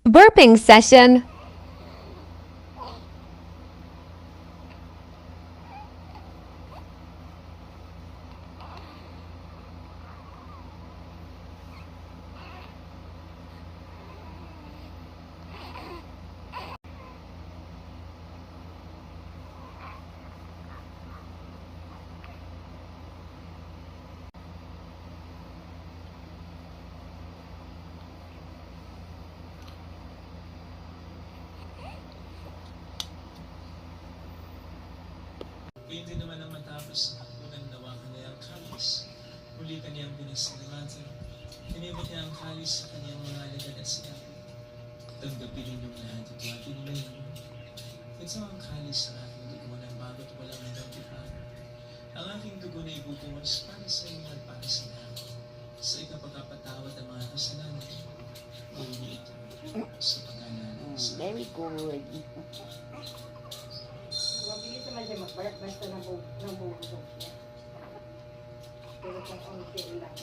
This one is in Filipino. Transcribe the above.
Burping session. Ngayon din naman ang matapos ng unang nawakan niya ang kalis. Muli kaniyang binasalamatan. Tinimot niya ang kalis sa kaniyang mga alagad at sinabi, tanggapin ninyong lahat at watin nila yun. Ito ang kalis sa aking dugo ng bago't walang hanggang tipan. Ang aking dugo na ibubuhos para sa inyo at para sa lahat. Sa ikapagkapatawad ang mga kasalanan. Gawin niyo ito sa pag-alala sa Very good. Mabilis naman siya magbalat basta nabubusog niya. Pero kung unti lang.